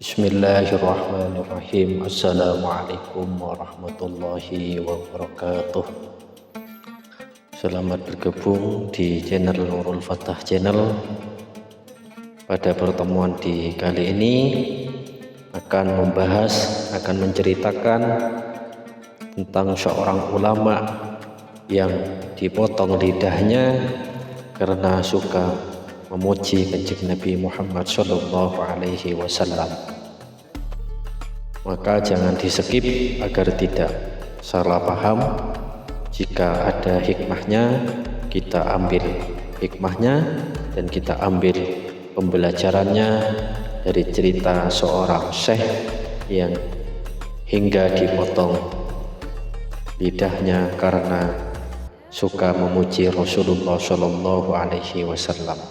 Bismillahirrahmanirrahim. Assalamualaikum warahmatullahi wabarakatuh. Selamat bergabung di channel Nurul Fatah Channel. Pada pertemuan di kali ini akan menceritakan tentang seorang ulama yang dipotong lidahnya karena suka memuji kanjeng Nabi Muhammad Sallallahu Alaihi Wasallam. Maka jangan di skip agar tidak salah paham. Jika ada hikmahnya, kita ambil hikmahnya dan kita ambil pembelajarannya dari cerita seorang syekh yang hingga dipotong lidahnya karena suka memuji Rasulullah Sallallahu Alaihi Wasallam.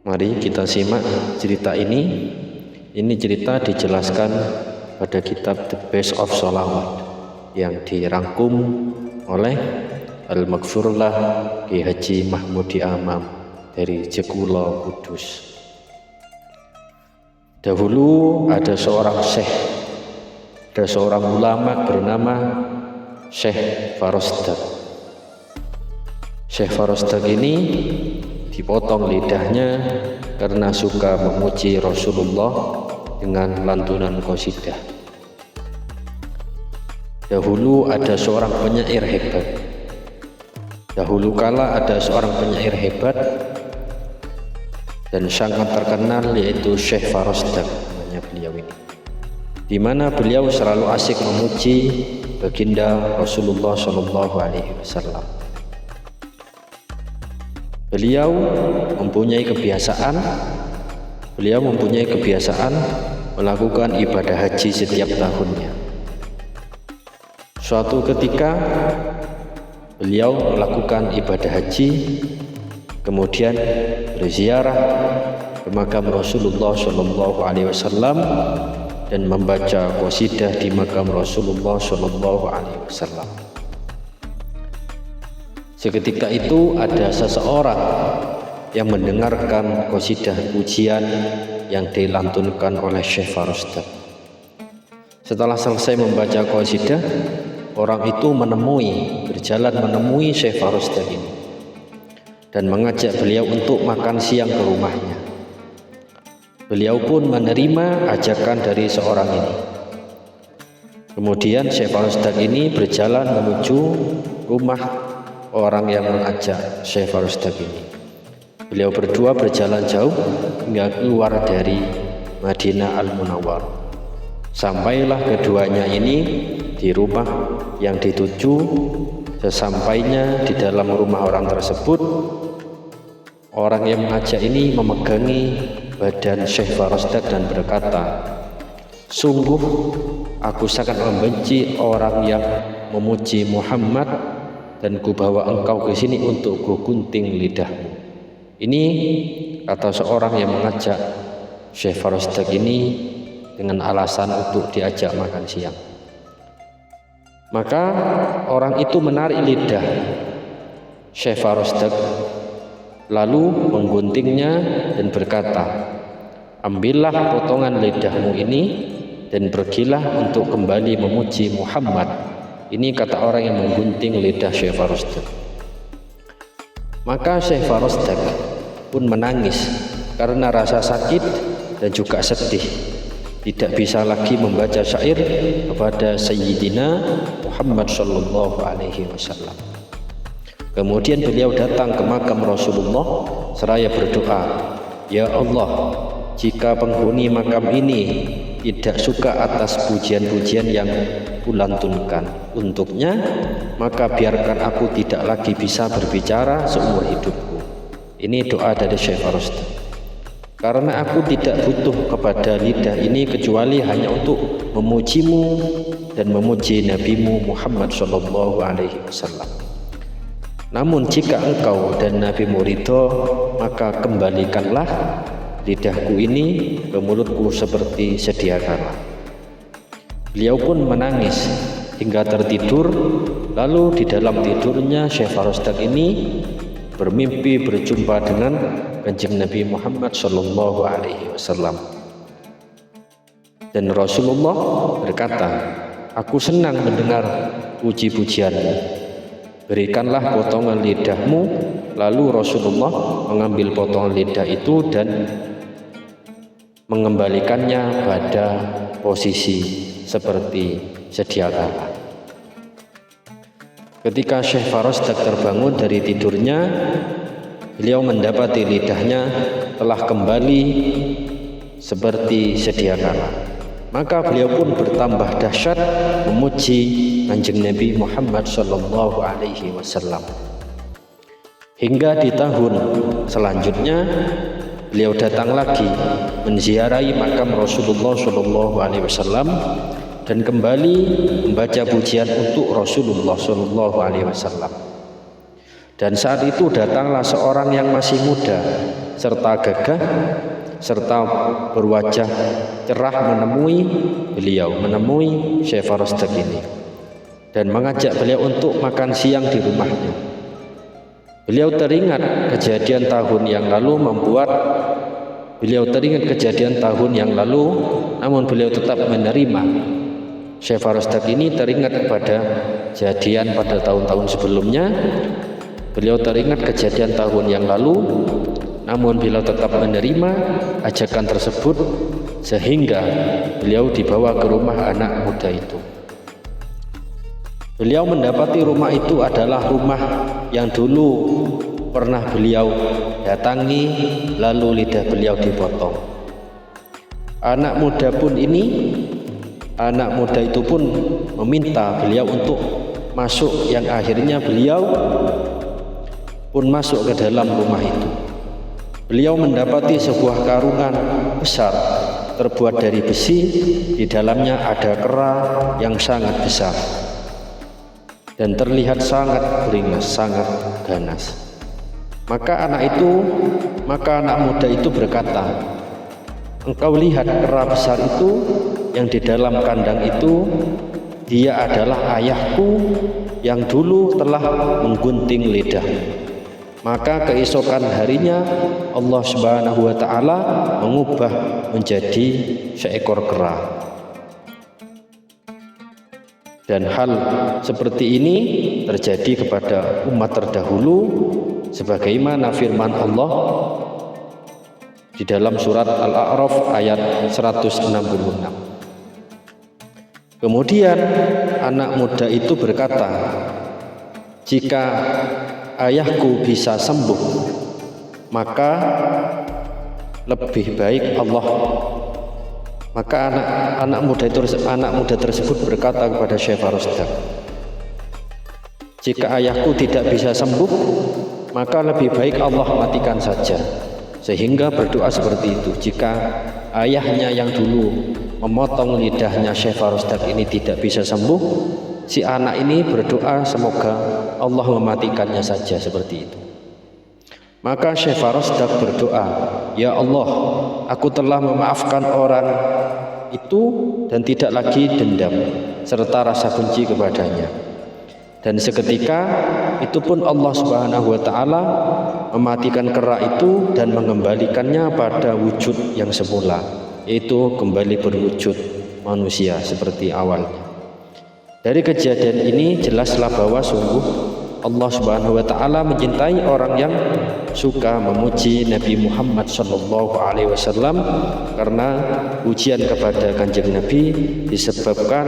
Mari kita simak cerita ini. Ini cerita dijelaskan pada kitab The Best of Sholawat yang dirangkum oleh Al-Maghfurlah Ki Haji Mahmudi Amam dari Jekulo Kudus. Dahulu ada seorang syekh, ada seorang ulama bernama Syekh Farosdak. Syekh Farosdak ini dipotong lidahnya karena suka memuji Rasulullah dengan lantunan qasidah. Dahulu ada seorang penyair hebat. Dahulu kala ada seorang penyair hebat dan sangat terkenal, yaitu Syekh Farosdak namanya beliau ini. Di mana beliau selalu asik memuji baginda Rasulullah Shallallahu Alaihi Wasallam. Beliau mempunyai kebiasaan melakukan ibadah haji setiap tahunnya. Suatu ketika beliau melakukan ibadah haji, kemudian berziarah ke makam Rasulullah Shallallahu Alaihi Wasallam dan membaca qasidah di makam Rasulullah Shallallahu Alaihi Wasallam. Seketika itu ada seseorang yang mendengarkan qasidah pujian yang dilantunkan oleh Syekh Farosdak. Setelah selesai membaca qasidah, orang itu berjalan menemui Syekh Farosdak ini dan mengajak beliau untuk makan siang ke rumahnya. Beliau pun menerima ajakan dari seorang ini. Kemudian Syekh Farosdak ini berjalan menuju rumah orang yang mengajak Syekh Farosdak ini. Beliau berdua berjalan jauh hingga keluar dari Madinah Al-Munawwarah. Sampailah keduanya ini di rumah yang dituju. Sesampainya di dalam rumah orang tersebut, orang yang mengajak ini memegangi badan Syekh Farosdak dan berkata, "Sungguh aku sangat membenci orang yang memuji Muhammad dan kubawa engkau ke sini untuk kugunting lidahmu." Ini kata seorang yang mengajak Syekh Farosdak ini dengan alasan untuk diajak makan siang. Maka orang itu menarik lidah Syekh Farosdak lalu mengguntingnya dan berkata, "Ambillah potongan lidahmu ini dan pergilah untuk kembali memuji Muhammad." Ini kata orang yang menggunting lidah Syekh Farosdak. Maka Syekh Farosdak pun menangis karena rasa sakit dan juga sedih. Tidak bisa lagi membaca syair kepada Sayyidina Muhammad Sallallahu Alaihi Wasallam. Kemudian beliau datang ke makam Rasulullah seraya berdoa, "Ya Allah, jika penghuni makam ini tidak suka atas pujian-pujian yang kulantunkan untuknya, maka biarkan aku tidak lagi bisa berbicara seumur hidupku." Ini doa dari Syekh Farosdak. Karena aku tidak butuh kepada lidah ini kecuali hanya untuk memujimu dan memuji Nabimu Muhammad Sallallahu Alaihi Wasallam. Namun jika engkau dan Nabimu ridho, maka kembalikanlah lidahku ini ke mulutku seperti sedia kala. Beliau pun menangis hingga tertidur. Lalu di dalam tidurnya Syekh Farosdak ini bermimpi berjumpa dengan Kanjeng Nabi Muhammad Shallallahu Alaihi Wasallam. Dan Rasulullah berkata, aku senang mendengar puji-pujianmu, berikanlah potongan lidahmu. Lalu Rasulullah mengambil potongan lidah itu dan mengembalikannya pada posisi seperti sedia kala. Ketika Syekh Farosdak terbangun dari tidurnya, beliau mendapati lidahnya telah kembali seperti sedia kala. Maka beliau pun bertambah dahsyat memuji Kanjeng Nabi Muhammad Shallallahu Alaihi Wasallam. Hingga di tahun selanjutnya beliau datang lagi menziarahi makam Rasulullah Shallallahu Alaihi Wasallam dan kembali membaca pujian untuk Rasulullah Shallallahu Alaihi Wasallam. Dan saat itu datanglah seorang yang masih muda serta gagah serta berwajah cerah menemui beliau, menemui Syekh Farosdak ini dan mengajak beliau untuk makan siang di rumahnya. Beliau teringat kejadian tahun yang lalu namun beliau tetap menerima. Syekh Farosdak ini teringat kepada kejadian pada tahun-tahun sebelumnya. Beliau teringat kejadian tahun yang lalu, namun beliau tetap menerima ajakan tersebut sehingga beliau dibawa ke rumah anak muda itu. Beliau mendapati rumah itu adalah rumah yang dulu pernah beliau datangi, lalu lidah beliau dipotong. Anak muda itu pun meminta beliau untuk masuk, yang akhirnya beliau pun masuk ke dalam rumah itu. Beliau mendapati sebuah karungan besar terbuat dari besi, di dalamnya ada kera yang sangat besar dan terlihat sangat beringas, sangat ganas. Maka anak muda itu berkata, engkau lihat kera besar itu yang di dalam kandang itu, dia adalah ayahku yang dulu telah menggunting lidahmu. Maka keesokan harinya Allah Subhanahu wa Ta'ala mengubah menjadi seekor kera. Dan hal seperti ini terjadi kepada umat terdahulu sebagaimana firman Allah di dalam surat Al-A'raf ayat 166. Kemudian anak muda itu berkata, jika ayahku bisa sembuh, maka lebih baik Allah. Maka anak muda tersebut berkata kepada Syekh Farosdak, jika ayahku tidak bisa sembuh, maka lebih baik Allah matikan saja. Sehingga berdoa seperti itu. Jika ayahnya yang dulu memotong lidahnya Syekh Farosdak ini tidak bisa sembuh, si anak ini berdoa semoga Allah mematikannya saja, seperti itu. Maka Syekh Farosdak berdoa, ya Allah, aku telah memaafkan orang itu dan tidak lagi dendam serta rasa benci kepadanya. Dan seketika itu pun Allah Subhanahu wa Ta'ala mematikan kera itu dan mengembalikannya pada wujud yang semula, yaitu kembali berwujud manusia seperti awalnya. Dari kejadian ini jelaslah bahwa sungguh Allah Subhanahu wa Ta'ala mencintai orang yang suka memuji Nabi Muhammad Shallallahu Alaihi Wasallam, karena pujian kepada Kanjeng Nabi disebabkan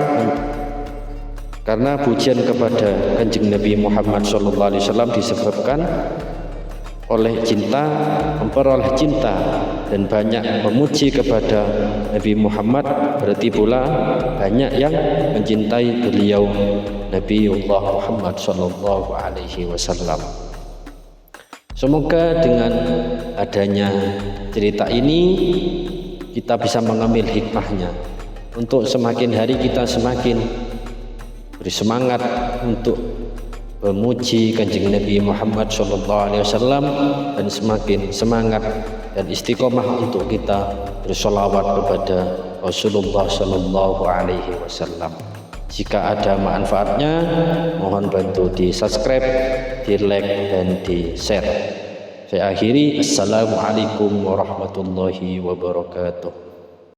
oleh cinta, memperoleh cinta, dan banyak memuji kepada Nabi Muhammad berarti pula banyak yang mencintai beliau Nabiullah Muhammad Sallallahu Alaihi Wasallam. Semoga dengan adanya cerita ini kita bisa mengambil hikmahnya untuk semakin hari kita semakin bersemangat untuk memuji Kanjeng Nabi Muhammad Sallallahu Alaihi Wasallam dan semakin semangat dan istiqomah untuk kita bersolawat kepada Rasulullah Sallallahu Alaihi Wasallam. Jika ada manfaatnya, mohon bantu di subscribe, di like, dan di share. Saya akhiri, assalamualaikum warahmatullahi wabarakatuh.